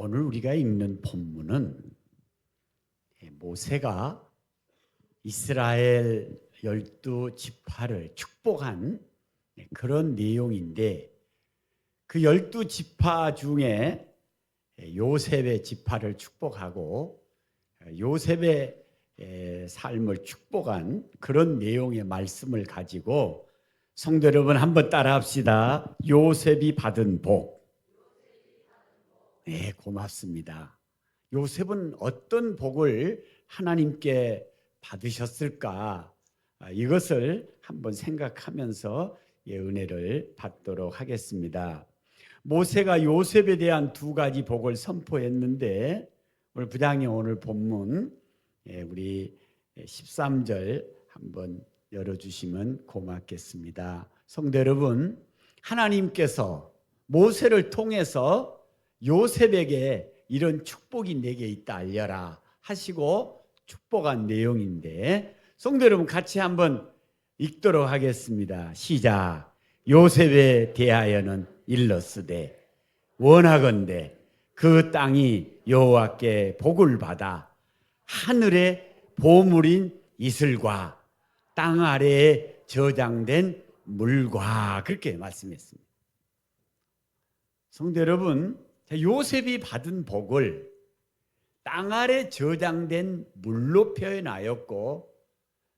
오늘 우리가 읽는 본문은 모세가 이스라엘 12지파를 축복한 그런 내용인데, 그 12지파 중에 요셉의 지파를 축복하고 요셉의 삶을 축복한 그런 내용의 말씀을 가지고 성도 여러분 한번 따라합시다. 요셉이 받은 복. 네, 고맙습니다. 요셉은 어떤 복을 하나님께 받으셨을까? 이것을 한번 생각하면서 은혜를 받도록 하겠습니다. 모세가 요셉에 대한 두 가지 복을 선포했는데, 오늘 부장님 오늘 본문 우리 13절 한번 열어주시면 고맙겠습니다. 성도 여러분, 하나님께서 모세를 통해서 요셉에게 이런 축복이 내게 있다 알려라 하시고 축복한 내용인데, 성도 여러분 같이 한번 읽도록 하겠습니다. 시작. 요셉에 대하여는 일렀으되 원하건대 그 땅이 여호와께 복을 받아 하늘의 보물인 이슬과 땅 아래에 저장된 물과, 그렇게 말씀했습니다. 성도 여러분, 요셉이 받은 복을 땅 아래 저장된 물로 표현하였고,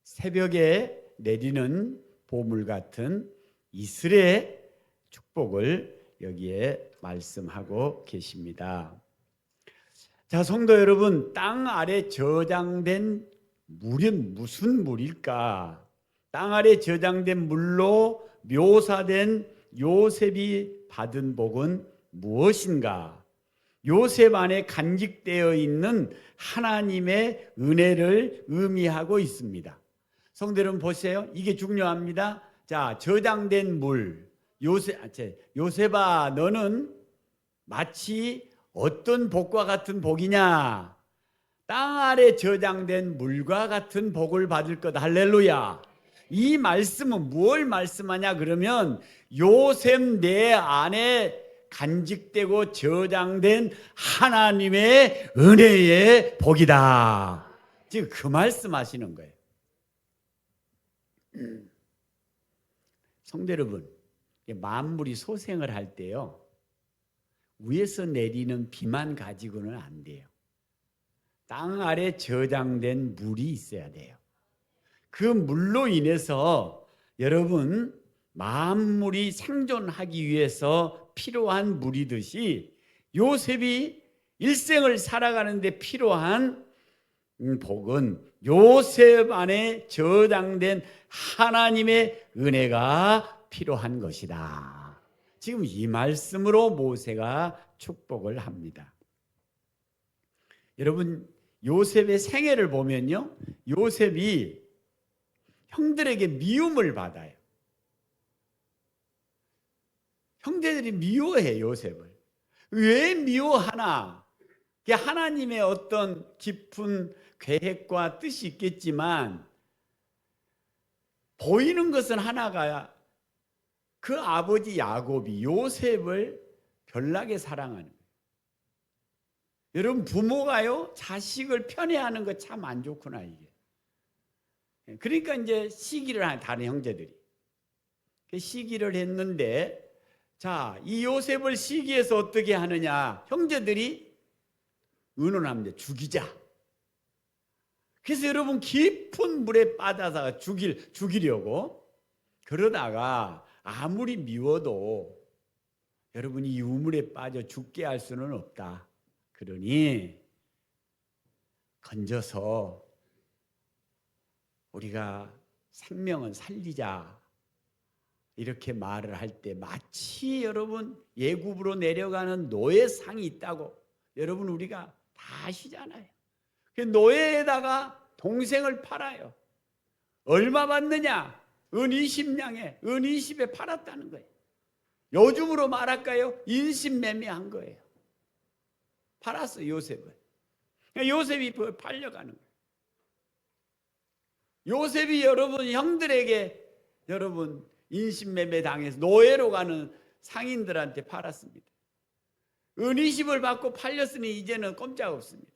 새벽에 내리는 보물 같은 이슬의 축복을 여기에 말씀하고 계십니다. 자, 성도 여러분, 땅 아래 저장된 물은 무슨 물일까? 땅 아래 저장된 물로 묘사된 요셉이 받은 복은 무엇인가? 요셉 안에 간직되어 있는 하나님의 은혜를 의미하고 있습니다. 성도 여러분 보세요. 이게 중요합니다. 자, 저장된 물. 요셉아, 너는 마치 어떤 복과 같은 복이냐? 땅 아래 저장된 물과 같은 복을 받을 거다. 할렐루야. 이 말씀은 무엇을 말씀하냐 그러면 요셉 내 안에 간직되고 저장된 하나님의 은혜의 복이다. 지금 그 말씀하시는 거예요. 성도 여러분, 만물이 소생을 할 때요, 위에서 내리는 비만 가지고는 안 돼요. 땅 아래 저장된 물이 있어야 돼요. 그 물로 인해서 여러분, 만물이 생존하기 위해서 필요한 물이듯이 요셉이 일생을 살아가는데 필요한 복은 요셉 안에 저장된 하나님의 은혜가 필요한 것이다. 지금 이 말씀으로 모세가 축복을 합니다. 여러분, 요셉의 생애를 보면요, 요셉이 형들에게 미움을 받아요. 형제들이 미워해 요셉을. 왜 미워하나? 하나님의 어떤 깊은 계획과 뜻이 있겠지만, 보이는 것은 하나가, 그 아버지 야곱이 요셉을 별나게 사랑하는 거예요. 여러분, 부모가요 자식을 편애하는 거 참 안 좋구나 이게. 그러니까 이제 시기를 한 다른 형제들이 시기를 했는데, 자, 이 요셉을 시기해서 어떻게 하느냐? 형제들이 의논합니다. 죽이자. 그래서 여러분 깊은 물에 빠져서 죽이려고 그러다가 아무리 미워도 여러분이 이 우물에 빠져 죽게 할 수는 없다. 그러니 건져서 우리가 생명은 살리자. 이렇게 말을 할 때 마치 여러분 예굽으로 내려가는 노예상이 있다고 여러분 우리가 다 아시잖아요. 노예에다가 동생을 팔아요. 얼마 받느냐? 은 20냥에 은 20에 팔았다는 거예요. 요즘으로 말할까요? 인신매매한 거예요. 팔았어 요셉을. 요셉이 팔려가는 거예요. 요셉이 여러분 형들에게 여러분 인신매매 당해서 노예로 가는 상인들한테 팔았습니다. 은이십을 받고 팔렸으니 이제는 꼼짝없습니다.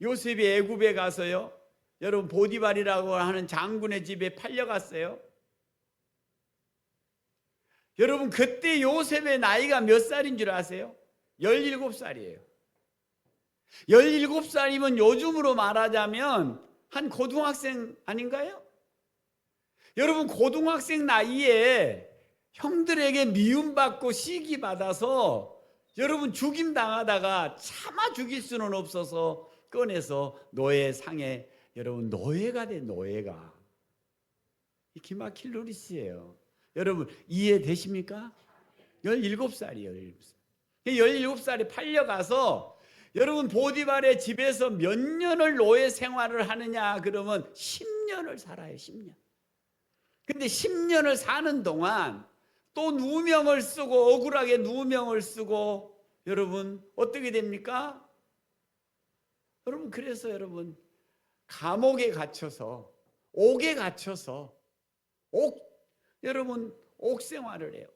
요셉이 애굽에 가서요, 여러분 보디발이라고 하는 장군의 집에 팔려갔어요. 여러분 그때 요셉의 나이가 몇 살인 줄 아세요? 17살이에요. 17살이면 요즘으로 말하자면 한 고등학생 아닌가요? 여러분 고등학생 나이에 형들에게 미움받고 시기받아서 여러분 죽임당하다가 차마 죽일 수는 없어서 꺼내서 노예상에 여러분 노예가 돼. 노예가. 이 기막힐 노릇이에요. 여러분 이해되십니까? 17살이에요. 17살에 팔려가서 여러분 보디발의 집에서 몇 년을 노예 생활을 하느냐 그러면 10년을 살아요. 10년. 근데 10년을 사는 동안 또 누명을 쓰고 억울하게 누명을 쓰고 여러분 어떻게 됩니까? 여러분 그래서 여러분 감옥에 갇혀서 옥에 갇혀서 여러분 옥생활을 해요.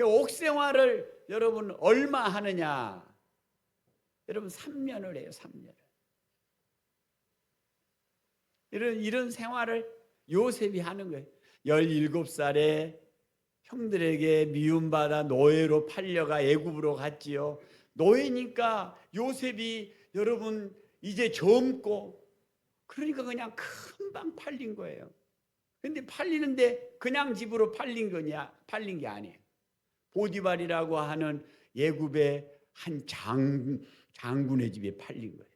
옥생활을 여러분 얼마 하느냐? 여러분 3년을 해요. 3년을. 이런 생활을 요셉이 하는 거예요. 17살에 형들에게 미움받아 노예로 팔려가 애굽으로 갔지요. 노예니까 요셉이 여러분 이제 젊고 그러니까 그냥 금방 팔린 거예요. 근데 팔리는데 그냥 집으로 팔린 게 아니에요. 보디발이라고 하는 애굽의 한 장군의 집에 팔린 거예요.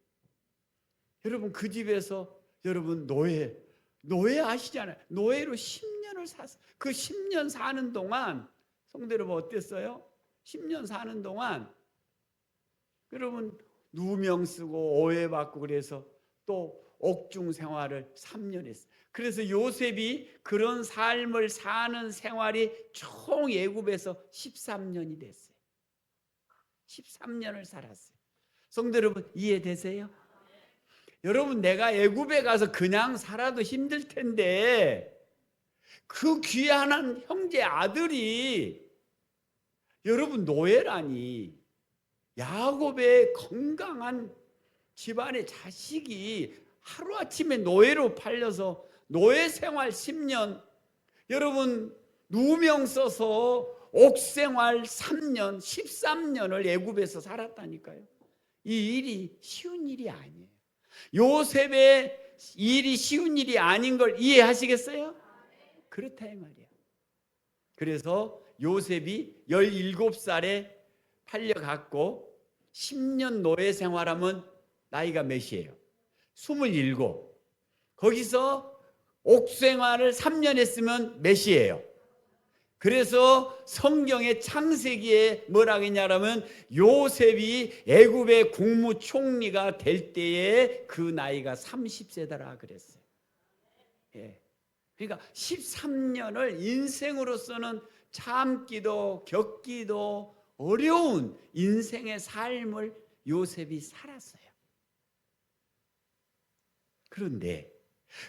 여러분 그 집에서 여러분 노예 아시잖아요. 노예로 10년을 샀어요. 그 10년 사는 동안 성도 여러분 어땠어요? 10년 사는 동안 여러분 누명 쓰고 오해받고 그래서 또 옥중 생활을 3년 했어요. 그래서 요셉이 그런 삶을 사는 생활이 총 애굽에서 13년이 됐어요. 13년을 살았어요. 성도 여러분 이해되세요? 여러분 내가 애굽에 가서 그냥 살아도 힘들 텐데 그 귀한 형제 아들이 여러분 노예라니, 야곱의 건강한 집안의 자식이 하루아침에 노예로 팔려서 노예 생활 10년, 여러분 누명 써서 옥생활 3년, 13년을 애굽에서 살았다니까요. 이 일이 쉬운 일이 아니에요. 요셉의 일이 쉬운 일이 아닌 걸 이해하시겠어요? 그렇다 이 말이야. 그래서 요셉이 17살에 팔려갔고 10년 노예 생활하면 나이가 몇이에요? 27. 거기서 옥생활을 3년 했으면 몇이에요? 그래서 성경의 창세기에 뭐라고 했냐면 요셉이 애굽의 국무총리가 될 때에 그 나이가 30세더라 그랬어요. 예. 그러니까 13년을 인생으로서는 참기도 겪기도 어려운 인생의 삶을 요셉이 살았어요. 그런데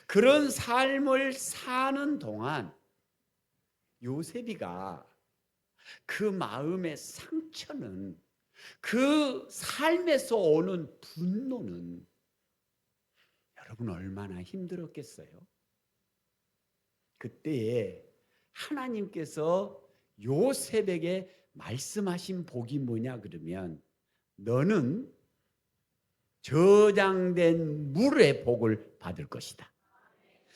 그런 삶을 사는 동안 요셉이가 그 마음의 상처는, 그 삶에서 오는 분노는 여러분 얼마나 힘들었겠어요? 그때에 하나님께서 요셉에게 말씀하신 복이 뭐냐 그러면 너는 저장된 물의 복을 받을 것이다.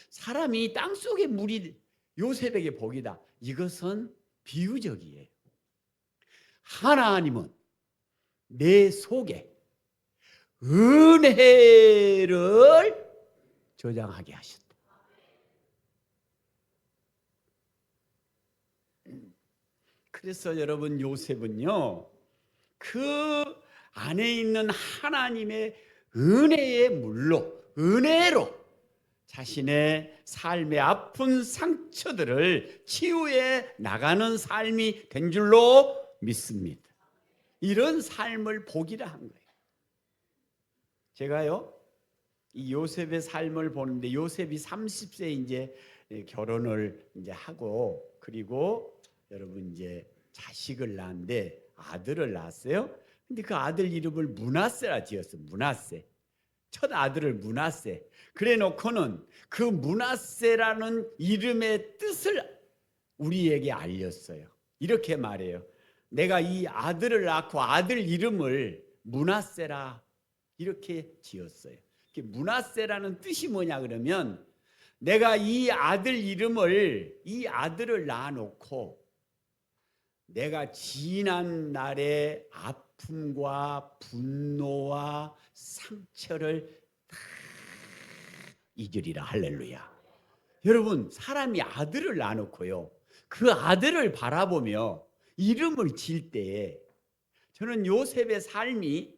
사람이 땅속의 물이 요셉에게 복이다. 이것은 비유적이에요. 하나님은 내 속에 은혜를 저장하게 하셨다. 그래서 여러분 요셉은요, 그 안에 있는 하나님의 은혜의 물로, 은혜로 자신의 삶의 아픈 상처들을 치유해 나가는 삶이 된 줄로 믿습니다. 이런 삶을 복이라 한 거예요. 제가요, 이 요셉의 삶을 보는데 요셉이 30세 이제 결혼을 이제 하고 그리고 여러분 이제 자식을 낳았는데 아들을 낳았어요. 근데 그 아들 이름을 므낫세라 지었어. 므낫세. 첫 아들을 므낫세. 그래 놓고는 그 므낫세라는 이름의 뜻을 우리에게 알렸어요. 이렇게 말해요. 내가 이 아들을 낳고 아들 이름을 므낫세라 이렇게 지었어요. 므낫세라는 뜻이 뭐냐 그러면 내가 이 아들을 낳아놓고 내가 지난 날의 아픔과 분노와 상처를 다 잊으리라. 할렐루야. 여러분, 사람이 아들을 낳아놓고요, 그 아들을 바라보며 이름을 지을 때에 저는 요셉의 삶이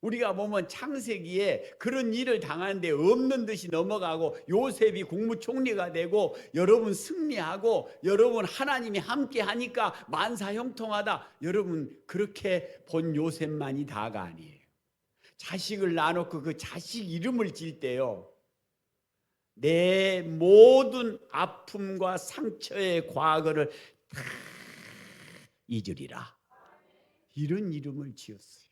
우리가 보면 창세기에 그런 일을 당하는데 없는 듯이 넘어가고 요셉이 국무총리가 되고 여러분 승리하고 여러분 하나님이 함께 하니까 만사형통하다. 여러분 그렇게 본 요셉만이 다가 아니에요. 자식을 낳아놓고 그 자식 이름을 지을 때요, 내 모든 아픔과 상처의 과거를 다 잊으리라. 이런 이름을 지었어요.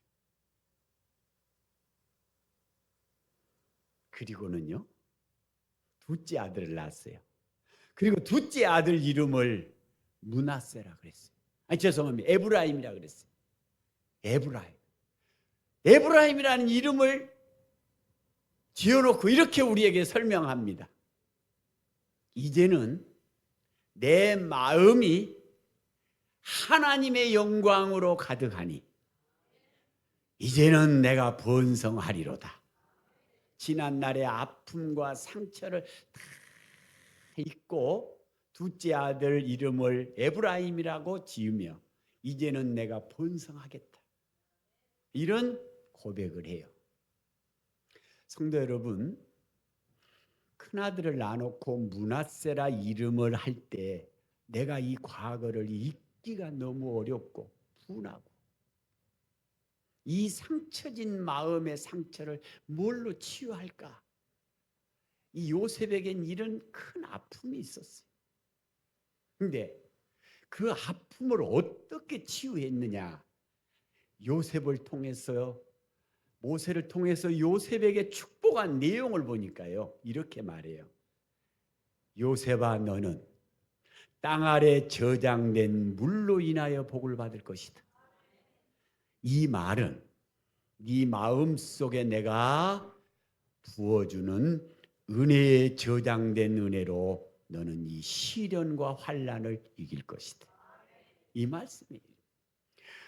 그리고는요, 둘째 아들을 낳았어요. 그리고 둘째 아들 이름을 므낫세라 그랬어요. 죄송합니다. 에브라임이라 그랬어요. 에브라임이라는 이름을 지어놓고 이렇게 우리에게 설명합니다. 이제는 내 마음이 하나님의 영광으로 가득하니 이제는 내가 번성하리로다. 지난 날의 아픔과 상처를 다 잊고 둘째 아들 이름을 에브라임이라고 지으며 이제는 내가 번성하겠다. 이런 고백을 해요. 성도 여러분, 큰아들을 낳아놓고 므낫세라 이름을 할 때 내가 이 과거를 잊기가 너무 어렵고 분하고 이 상처진 마음의 상처를 뭘로 치유할까? 이 요셉에겐 이런 큰 아픔이 있었어요. 근데 그 아픔을 어떻게 치유했느냐? 요셉을 통해서, 모세를 통해서 요셉에게 축복한 내용을 보니까요, 이렇게 말해요. 요셉아, 너는 땅 아래 저장된 물로 인하여 복을 받을 것이다. 이 말은 네 마음 속에 내가 부어주는 은혜에 저장된 은혜로 너는 이 시련과 환난을 이길 것이다. 이 말씀이에요.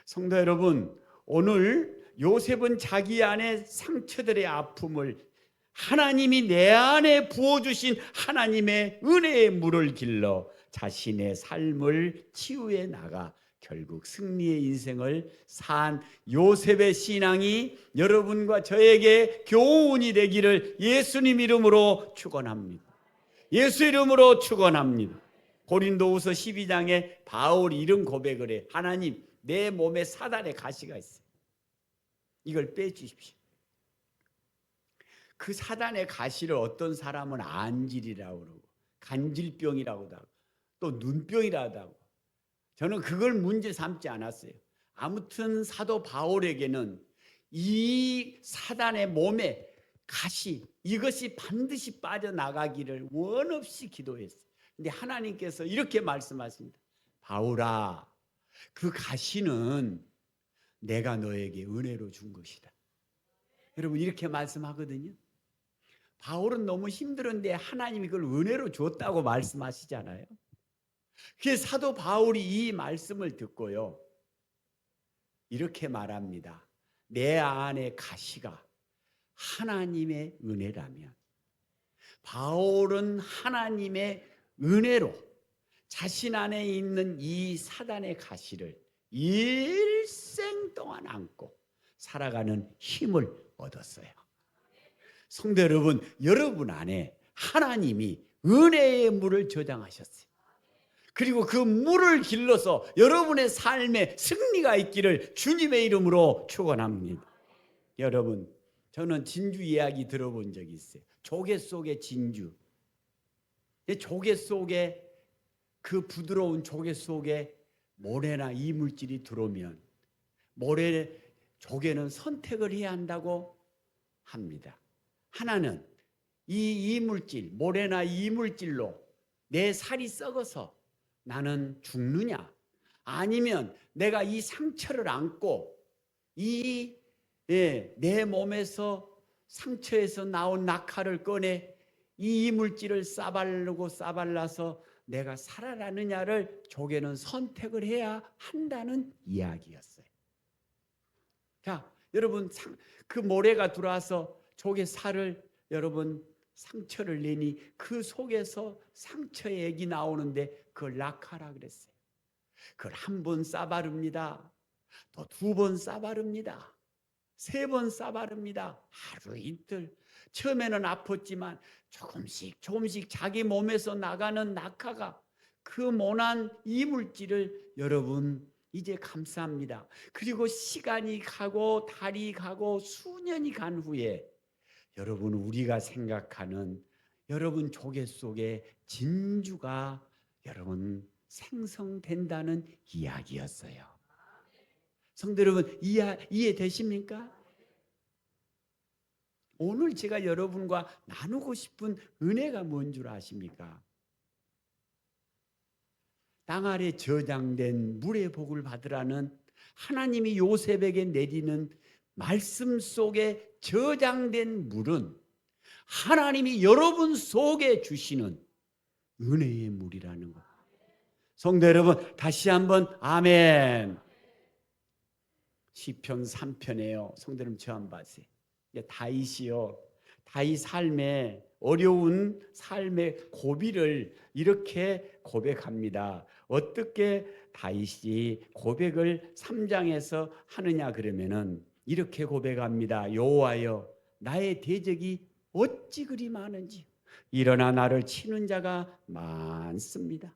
성도 여러분, 오늘 요셉은 자기 안에 상처들의 아픔을 하나님이 내 안에 부어주신 하나님의 은혜의 물을 길러 자신의 삶을 치유해 나가 결국 승리의 인생을 산 요셉의 신앙이 여러분과 저에게 교훈이 되기를 예수님 이름으로 축원합니다. 예수 이름으로 축원합니다. 고린도후서 12장에 바울이 이런 고백을 해. 하나님, 내 몸에 사단의 가시가 있어요. 이걸 빼주십시오. 그 사단의 가시를 어떤 사람은 안질이라고 그러고 간질병이라고도 하고 또 눈병이라고 하고, 저는 그걸 문제 삼지 않았어요. 아무튼 사도 바울에게는 이 사단의 몸에 가시, 이것이 반드시 빠져나가기를 원없이 기도했어요. 근데 하나님께서 이렇게 말씀하십니다. 바울아, 그 가시는 내가 너에게 은혜로 준 것이다. 여러분 이렇게 말씀하거든요. 바울은 너무 힘들었는데 하나님이 그걸 은혜로 줬다고 말씀하시잖아요. 그래서 사도 바울이 이 말씀을 듣고요, 이렇게 말합니다. 내 안에 가시가 하나님의 은혜라면 바울은 하나님의 은혜로 자신 안에 있는 이 사단의 가시를 일생 동안 안고 살아가는 힘을 얻었어요. 성도 여러분, 여러분 안에 하나님이 은혜의 물을 저장하셨어요. 그리고 그 물을 길러서 여러분의 삶에 승리가 있기를 주님의 이름으로 축원합니다. 여러분, 저는 진주 이야기 들어본 적이 있어요. 조개 속의 진주. 조개 속에, 그 부드러운 조개 속에 모래나 이물질이 들어오면 모래 조개는 선택을 해야 한다고 합니다. 하나는 이 이물질, 모래나 이물질로 내 살이 썩어서 나는 죽느냐, 아니면 내가 이 상처를 안고 내 몸에서 상처에서 나온 낙하를 꺼내 이 이물질을 싸발라서 내가 살아나느냐를 조개는 선택을 해야 한다는 이야기였어요. 자, 여러분, 그 모래가 들어와서 조개 살을 여러분 상처를 내니 그 속에서 상처의 액이 나오는데 그걸 낙하라 그랬어요. 그걸 한 번 싸바릅니다. 또 두 번 싸바릅니다. 세 번 싸바릅니다. 하루 이틀. 처음에는 아팠지만 조금씩 자기 몸에서 나가는 낙하가 그 모난 이물질을 여러분 이제 감싸합니다. 그리고 시간이 가고 달이 가고 수년이 간 후에 여러분 우리가 생각하는 여러분 조개 속에 진주가 여러분 생성된다는 이야기였어요. 성도 여러분 이해되십니까? 오늘 제가 여러분과 나누고 싶은 은혜가 뭔 줄 아십니까? 땅 아래 저장된 물의 복을 받으라는 하나님이 요셉에게 내리는 말씀 속에 저장된 물은 하나님이 여러분 속에 주시는 은혜의 물이라는 것. 성도 여러분 다시 한번 아멘. 시편 3편에요. 성도 여러분 저 한번 봐세요. 다윗이요. 다윗 삶의 어려운 삶의 고비를 이렇게 고백합니다. 어떻게 다윗이 고백을 3장에서 하느냐 그러면은 이렇게 고백합니다. 여호와여 나의 대적이 어찌 그리 많은지 일어나 나를 치는 자가 많습니다.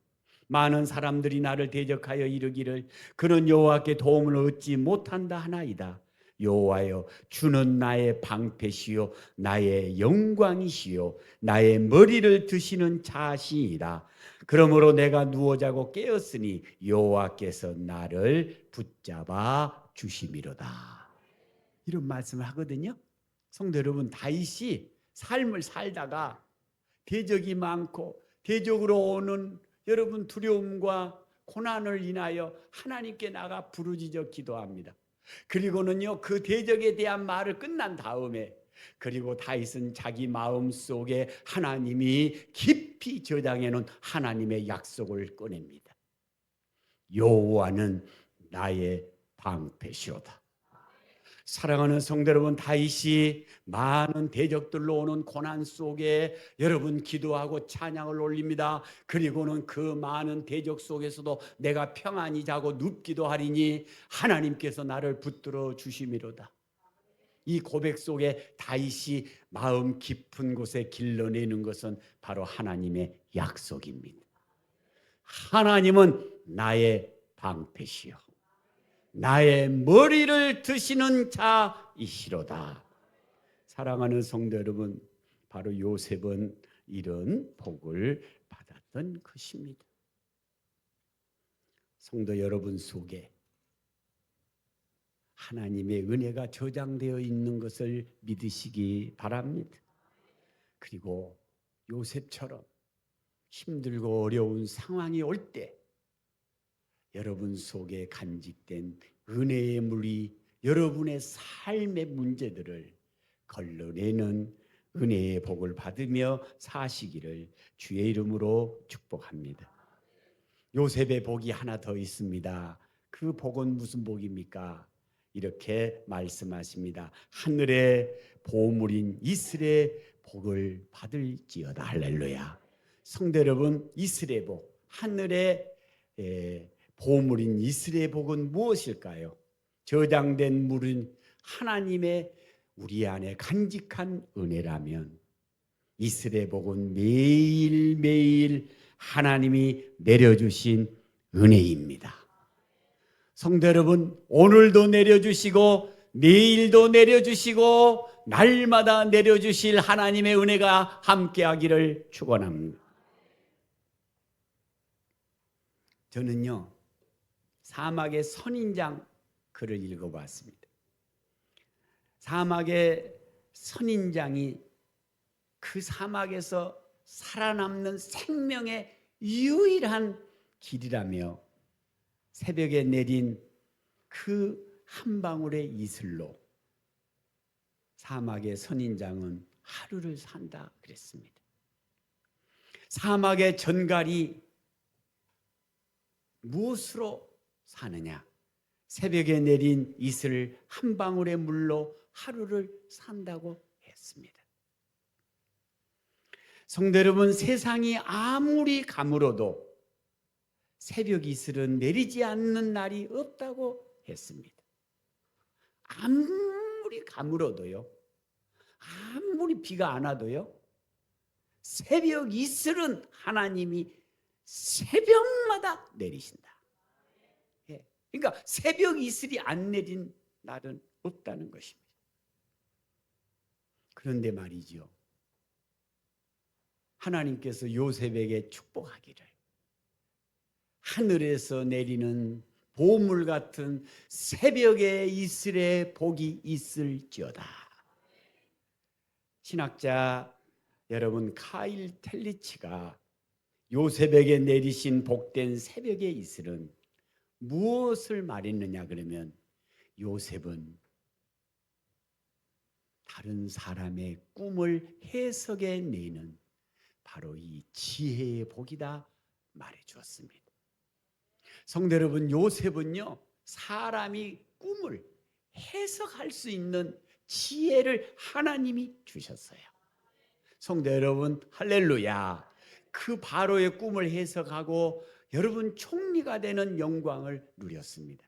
많은 사람들이 나를 대적하여 이르기를 그는 여호와께 도움을 얻지 못한다 하나이다. 여호와여 주는 나의 방패시요 나의 영광이시요 나의 머리를 드시는 자신이라. 그러므로 내가 누워 자고 깨었으니 여호와께서 나를 붙잡아 주심이로다. 이런 말씀을 하거든요. 성도 여러분 다윗이 삶을 살다가 대적이 많고 대적으로 오는 여러분 두려움과 고난을 인하여 하나님께 나가 부르짖어 기도합니다. 그리고는요 그 대적에 대한 말을 끝난 다음에 그리고 다윗은 자기 마음 속에 하나님이 깊이 저장해 놓은 하나님의 약속을 꺼냅니다. 여호와는 나의 방패시오다. 사랑하는 성도 여러분, 다윗이 많은 대적들로 오는 고난 속에 여러분 기도하고 찬양을 올립니다. 그리고는 그 많은 대적 속에서도 내가 평안히 자고 눕기도 하리니 하나님께서 나를 붙들어 주심이로다. 이 고백 속에 다윗이 마음 깊은 곳에 길러내는 것은 바로 하나님의 약속입니다. 하나님은 나의 방패시요 나의 머리를 드시는 자이시로다. 사랑하는 성도 여러분, 바로 요셉은 이런 복을 받았던 것입니다. 성도 여러분 속에 하나님의 은혜가 저장되어 있는 것을 믿으시기 바랍니다. 그리고 요셉처럼 힘들고 어려운 상황이 올 때 여러분 속에 간직된 은혜의 물이 여러분의 삶의 문제들을 걸러내는 은혜의 복을 받으며 사시기를 주의 이름으로 축복합니다. 요셉의 복이 하나 더 있습니다. 그 복은 무슨 복입니까? 이렇게 말씀하십니다. 하늘의 보물인 이스라엘의 복을 받을지어다. 할렐루야. 성도 여러분, 이스라엘의 복, 하늘의 보물인 이스라엘의 복은 무엇일까요? 저장된 물은 하나님의 우리 안에 간직한 은혜라면 이스라엘의 복은 매일매일 하나님이 내려주신 은혜입니다. 성도 여러분, 오늘도 내려주시고 내일도 내려주시고 날마다 내려주실 하나님의 은혜가 함께하기를 축원합니다. 저는요 사막의 선인장 글을 읽어봤습니다. 사막의 선인장이 그 사막에서 살아남는 생명의 유일한 길이라며 새벽에 내린 그 한 방울의 이슬로 사막의 선인장은 하루를 산다 그랬습니다. 사막의 전갈이 무엇으로 사느냐? 새벽에 내린 이슬 한 방울의 물로 하루를 산다고 했습니다. 성도 여러분, 세상이 아무리 가물어도 새벽 이슬은 내리지 않는 날이 없다고 했습니다. 아무리 가물어도요, 아무리 비가 안 와도요, 새벽 이슬은 하나님이 새벽마다 내리신다. 그러니까 새벽 이슬이 안 내린 날은 없다는 것입니다. 그런데 말이죠, 하나님께서 요셉에게 축복하기를 하늘에서 내리는 보물 같은 새벽의 이슬의 복이 있을지어다. 신학자 여러분, 카일 텔리치가 요셉에게 내리신 복된 새벽의 이슬은 무엇을 말했느냐 그러면, 요셉은 다른 사람의 꿈을 해석해 내는 바로 이 지혜의 복이다 말해 주었습니다. 성도 여러분, 요셉은요, 사람이 꿈을 해석할 수 있는 지혜를 하나님이 주셨어요. 성도 여러분, 할렐루야. 그 바로의 꿈을 해석하고 여러분 총리가 되는 영광을 누렸습니다.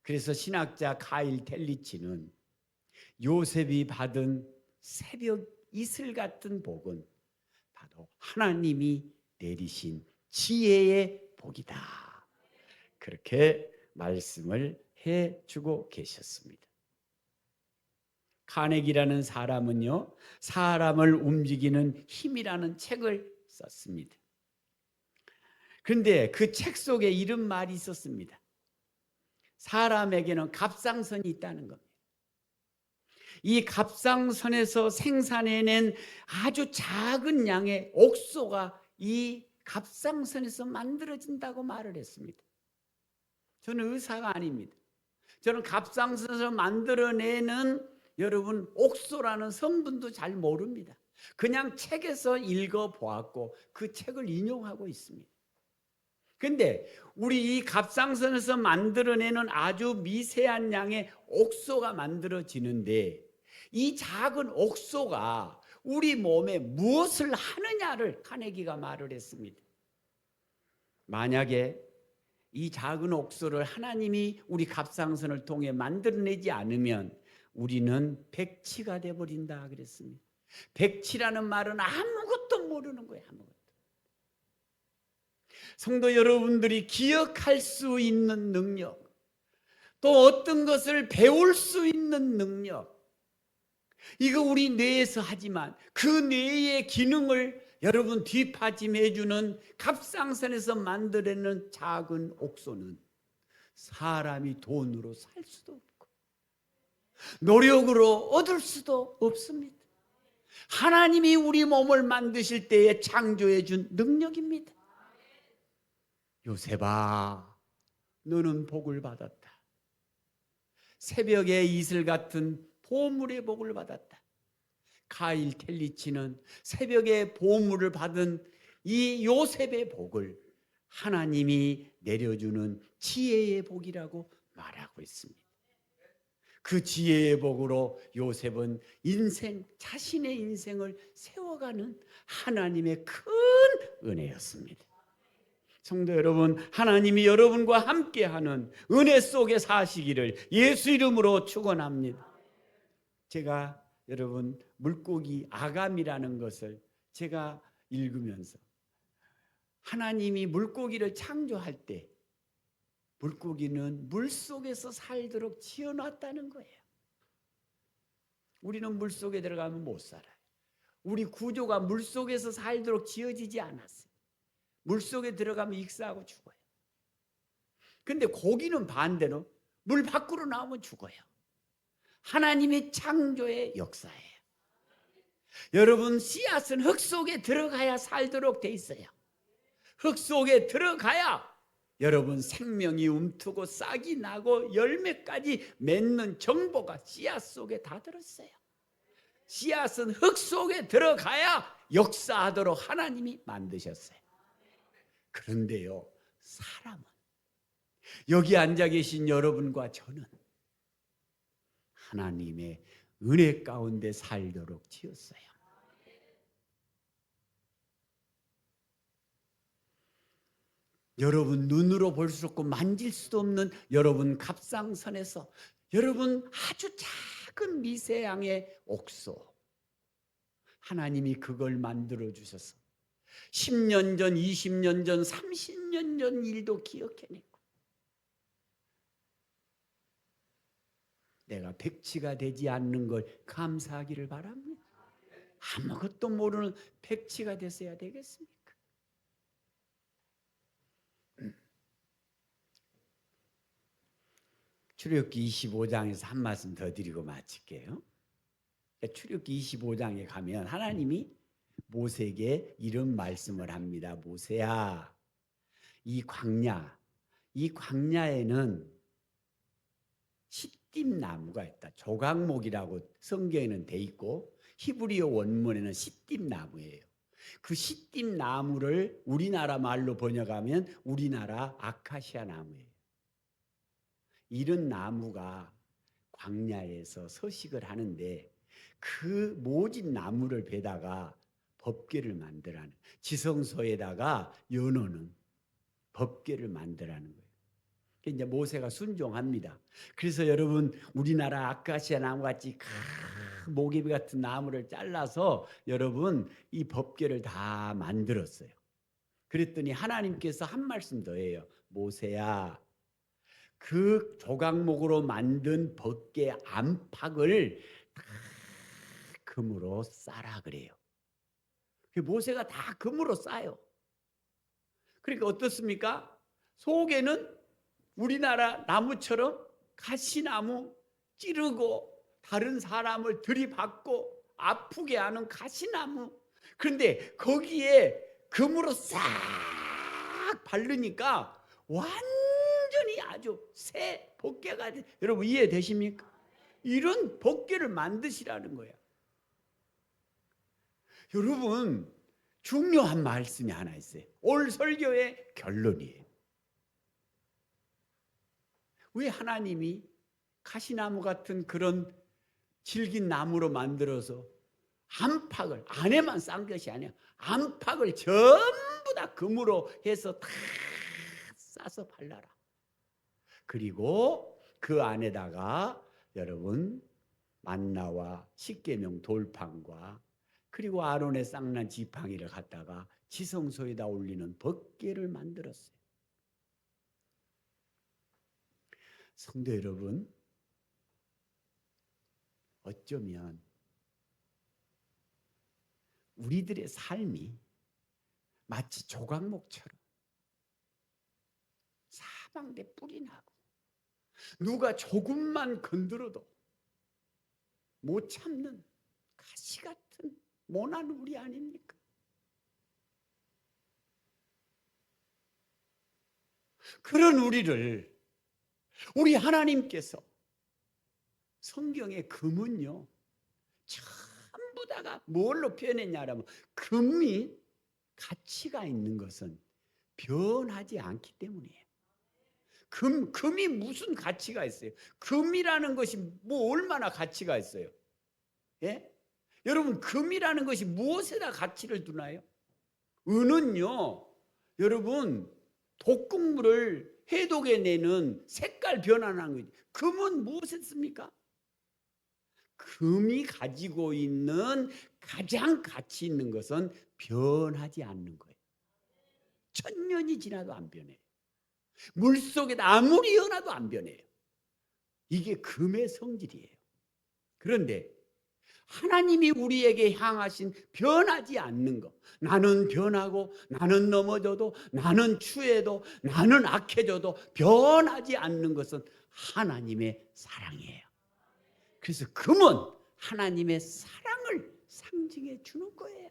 그래서 신학자 카일 텔리치는 요셉이 받은 새벽 이슬 같은 복은 바로 하나님이 내리신 지혜의 복이다, 그렇게 말씀을 해주고 계셨습니다. 카네기라는 사람은요, 사람을 움직이는 힘이라는 책을 썼습니다. 그런데 그 책 속에 이런 말이 있었습니다. 사람에게는 갑상선이 있다는 겁니다. 이 갑상선에서 생산해낸 아주 작은 양의 옥소가 이 갑상선에서 만들어진다고 말을 했습니다. 저는 의사가 아닙니다. 저는 갑상선에서 만들어내는 여러분 옥소라는 성분도 잘 모릅니다. 그냥 책에서 읽어보았고 그 책을 인용하고 있습니다. 근데 우리 이 갑상선에서 만들어내는 아주 미세한 양의 옥소가 만들어지는데, 이 작은 옥소가 우리 몸에 무엇을 하느냐를 카네기가 말을 했습니다. 만약에 이 작은 옥소를 하나님이 우리 갑상선을 통해 만들어내지 않으면 우리는 백치가 돼버린다 그랬습니다. 백치라는 말은 아무것도 모르는 거예요. 아무것도. 성도 여러분들이 기억할 수 있는 능력, 또 어떤 것을 배울 수 있는 능력, 이거 우리 뇌에서 하지만 그 뇌의 기능을 여러분 뒷받침해주는 갑상선에서 만들어내는 작은 옥소는 사람이 돈으로 살 수도 없고 노력으로 얻을 수도 없습니다. 하나님이 우리 몸을 만드실 때에 창조해 준 능력입니다. 요셉아, 너는 복을 받았다. 새벽의 이슬 같은 보물의 복을 받았다. 카일 텔리치는 새벽의 보물을 받은 이 요셉의 복을 하나님이 내려주는 지혜의 복이라고 말하고 있습니다. 그 지혜의 복으로 요셉은 자신의 인생을 세워가는 하나님의 큰 은혜였습니다. 성도 여러분, 하나님이 여러분과 함께하는 은혜 속에 사시기를 예수 이름으로 축원합니다. 제가 여러분 물고기 아감이라는 것을 제가 읽으면서 하나님이 물고기를 창조할 때 물고기는 물속에서 살도록 지어놨다는 거예요. 우리는 물속에 들어가면 못 살아요. 우리 구조가 물속에서 살도록 지어지지 않았어요. 물속에 들어가면 익사하고 죽어요. 근데 고기는 반대로 물 밖으로 나오면 죽어요. 하나님의 창조의 역사예요. 여러분, 씨앗은 흙 속에 들어가야 살도록 돼 있어요. 흙 속에 들어가야 여러분 생명이 움트고 싹이 나고 열매까지 맺는 정보가 씨앗 속에 다 들었어요. 씨앗은 흙 속에 들어가야 역사하도록 하나님이 만드셨어요. 그런데요, 사람은 여기 앉아 계신 여러분과 저는 하나님의 은혜 가운데 살도록 지었어요. 여러분 눈으로 볼 수 없고 만질 수도 없는 여러분 갑상선에서 여러분 아주 작은 미세양의 옥소, 하나님이 그걸 만들어 주셔서 10년 전, 20년 전, 30년 전 일도 기억해냈고 내가 백치가 되지 않는 걸 감사하기를 바랍니다. 아무것도 모르는 백치가 되셔야 되겠습니까? 출애굽기 25장에서 한 말씀 더 드리고 마칠게요. 출애굽기 25장에 가면 하나님이 모세에게 이런 말씀을 합니다. 모세야, 이 광야에는 시딤 나무가 있다. 조각목이라고 성경에는 돼 있고 히브리어 원문에는 시딤 나무예요. 그 시딤 나무를 우리나라 말로 번역하면 우리나라 아카시아 나무예요. 이런 나무가 광야에서 서식을 하는데 그 모진 나무를 베다가 법궤를 만들라는, 지성소에다가 연호는 법궤를 만들라는 거예요. 이제 모세가 순종합니다. 그래서 여러분 우리나라 아카시아 나무같이 모기비 같은 나무를 잘라서 여러분 이 법궤를 다 만들었어요. 그랬더니 하나님께서 한 말씀 더 해요. 모세야, 그 조각목으로 만든 법궤 안팎을 다 금으로 싸라 그래요. 모세가 다 금으로 싸요. 그러니까 어떻습니까? 속에는 우리나라 나무처럼 가시나무 찌르고 다른 사람을 들이받고 아프게 하는 가시나무. 그런데 거기에 금으로 싹 바르니까 완전히 아주 새 법궤가 돼. 여러분 이해되십니까? 이런 법궤를 만드시라는 거야. 여러분 중요한 말씀이 하나 있어요. 오늘 설교의 결론이에요. 왜 하나님이 가시나무 같은 그런 질긴 나무로 만들어서 안팎을, 안에만 싼 것이 아니야, 안팎을 전부 다 금으로 해서 다 싸서 발라라. 그리고 그 안에다가 여러분 만나와 십계명 돌판과 그리고 아론의 쌍난 지팡이를 갖다가 지성소에다 올리는 법궤를 만들었어요. 성도 여러분, 어쩌면 우리들의 삶이 마치 조각목처럼 사방에 뿔이 나고 누가 조금만 건드려도 못 참는 가시 같은 모난 우리 아닙니까? 그런 우리를 우리 하나님께서 성경의 금은요 전부 다가 뭘로 표현했냐라면 금이 가치가 있는 것은 변하지 않기 때문이에요. 금이 무슨 가치가 있어요? 금이라는 것이 뭐 얼마나 가치가 있어요? 예? 여러분 금이라는 것이 무엇에다 가치를 두나요? 은은요 여러분 독극물을 해독해내는 색깔 변화하는 거지. 금은 무엇에 씁니까? 금이 가지고 있는 가장 가치 있는 것은 변하지 않는 거예요. 1000년이 지나도 안 변해요. 물속에다 아무리 연화도 안 변해요. 이게 금의 성질이에요. 그런데 하나님이 우리에게 향하신 변하지 않는 것. 나는 변하고 나는 넘어져도 나는 추해도 나는 악해져도 변하지 않는 것은 하나님의 사랑이에요. 그래서 금은 하나님의 사랑을 상징해 주는 거예요.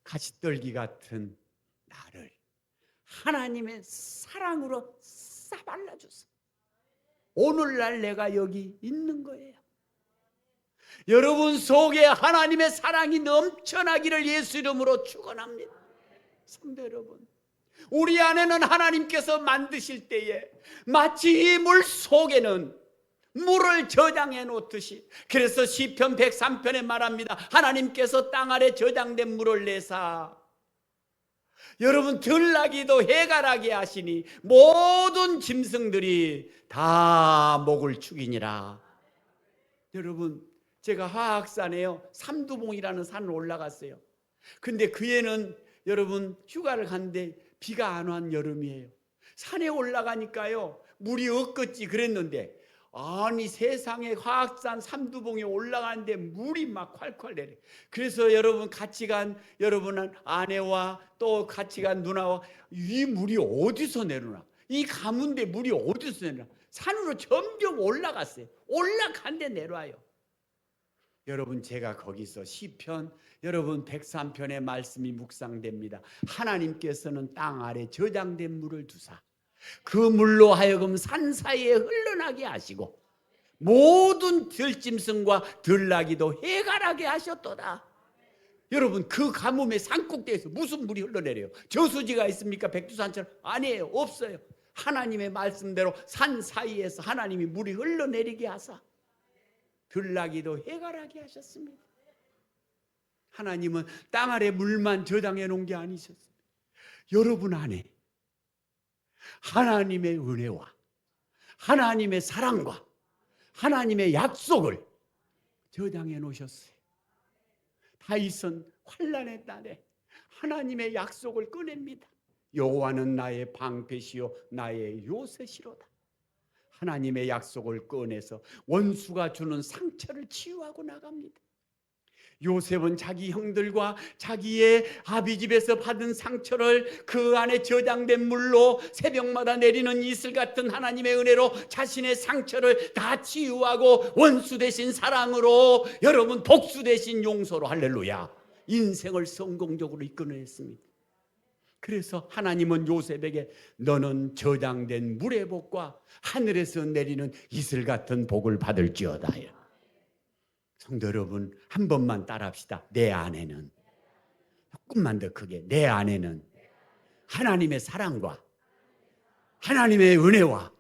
가시떨기 같은 나를 하나님의 사랑으로 싸발라줘서 오늘날 내가 여기 있는 거예요. 여러분 속에 하나님의 사랑이 넘쳐나기를 예수 이름으로 축원합니다. 성도 여러분, 우리 안에는 하나님께서 만드실 때에 마치 이 물 속에는 물을 저장해 놓듯이, 그래서 시편 103편에 말합니다. 하나님께서 땅 아래 저장된 물을 내사 여러분 들나기도 해가라게 하시니 모든 짐승들이 다 목을 축이니라. 여러분, 제가 화학산에요 삼두봉이라는 산을 올라갔어요. 근데 그 애는 여러분 휴가를 갔는데 비가 안 온 여름이에요. 산에 올라가니까요 물이 엇겠지 그랬는데, 아니 세상에 화학산 삼두봉에 올라가는데 물이 막 콸콸 내려. 그래서 여러분 같이 간 여러분 아내와 또 같이 간 누나와 이 물이 어디서 내려나, 이 가문데 물이 어디서 내려나, 산으로 점점 올라갔어요. 올라간데 내려와요. 여러분 제가 거기서 시편 여러분 103편의 말씀이 묵상됩니다. 하나님께서는 땅 아래 저장된 물을 두사 그 물로 하여금 산 사이에 흘러나게 하시고 모든 들짐승과 들나기도 해가라게 하셨도다. 여러분 그 가뭄의 산꼭대기에서 무슨 물이 흘러내려요? 저수지가 있습니까? 백두산처럼? 아니에요, 없어요. 하나님의 말씀대로 산 사이에서 하나님이 물이 흘러내리게 하사 들나기도 해가라게 하셨습니다. 하나님은 땅 아래 물만 저장해 놓은 게 아니셨습니다. 여러분 안에 하나님의 은혜와 하나님의 사랑과 하나님의 약속을 저장해 놓으셨어요. 다윗은 환난의 날에 하나님의 약속을 꺼냅니다. 여호와는 나의 방패시요 나의 요새시로다. 하나님의 약속을 꺼내서 원수가 주는 상처를 치유하고 나갑니다. 요셉은 자기 형들과 자기의 아비집에서 받은 상처를 그 안에 저장된 물로 새벽마다 내리는 이슬 같은 하나님의 은혜로 자신의 상처를 다 치유하고 원수 대신 사랑으로 여러분 복수 대신 용서로 할렐루야 인생을 성공적으로 이끌어냈습니다. 그래서 하나님은 요셉에게 너는 저장된 물의 복과 하늘에서 내리는 이슬 같은 복을 받을지어다. 성도 여러분 한 번만 따라합시다. 내 안에는, 조금만 더 크게, 내 안에는 하나님의 사랑과 하나님의 은혜와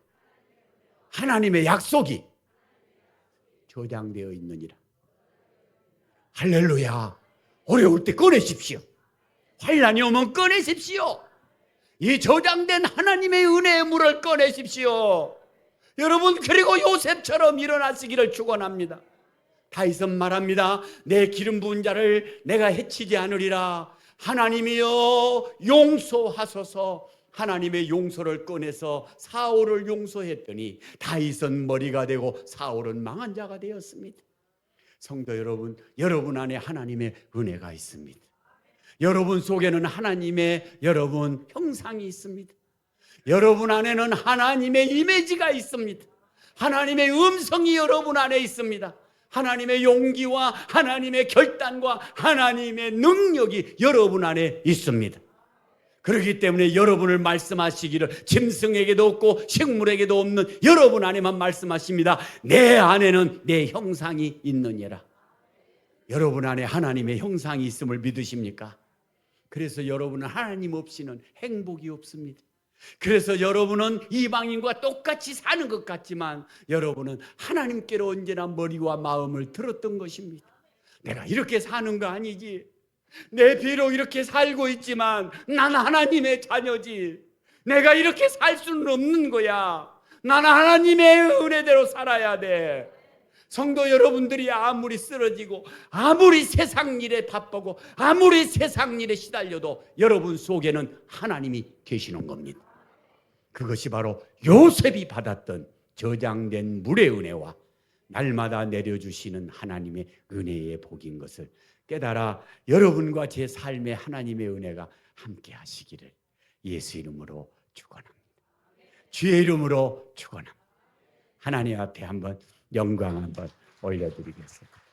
하나님의 약속이 저장되어 있느니라. 할렐루야. 어려울 때 꺼내십시오. 환난이 오면 꺼내십시오. 이 저장된 하나님의 은혜의 물을 꺼내십시오. 여러분 그리고 요셉처럼 일어나시기를 축원합니다. 다윗은 말합니다. 내 기름 부은 자를 내가 해치지 않으리라. 하나님이여 용서하소서. 하나님의 용서를 꺼내서 사울을 용서했더니 다윗은 머리가 되고 사울은 망한 자가 되었습니다. 성도 여러분, 여러분 안에 하나님의 은혜가 있습니다. 여러분 속에는 하나님의 여러분 형상이 있습니다. 여러분 안에는 하나님의 이미지가 있습니다. 하나님의 음성이 여러분 안에 있습니다. 하나님의 용기와 하나님의 결단과 하나님의 능력이 여러분 안에 있습니다. 그렇기 때문에 여러분을 말씀하시기를 짐승에게도 없고 식물에게도 없는 여러분 안에만 말씀하십니다. 내 안에는 내 형상이 있느니라. 여러분 안에 하나님의 형상이 있음을 믿으십니까? 그래서 여러분은 하나님 없이는 행복이 없습니다. 그래서 여러분은 이방인과 똑같이 사는 것 같지만 여러분은 하나님께로 언제나 머리와 마음을 들었던 것입니다. 내가 이렇게 사는 거 아니지. 내 비록 이렇게 살고 있지만 난 하나님의 자녀지. 내가 이렇게 살 수는 없는 거야. 나는 하나님의 은혜대로 살아야 돼. 성도 여러분들이 아무리 쓰러지고 아무리 세상 일에 바쁘고 아무리 세상 일에 시달려도 여러분 속에는 하나님이 계시는 겁니다. 그것이 바로 요셉이 받았던 저장된 물의 은혜와 날마다 내려주시는 하나님의 은혜의 복인 것을 깨달아 여러분과 제 삶에 하나님의 은혜가 함께 하시기를 예수 이름으로 축원합니다. 주의 이름으로 축원합니다. 하나님 앞에 한번 영광 한번 올려드리겠습니다.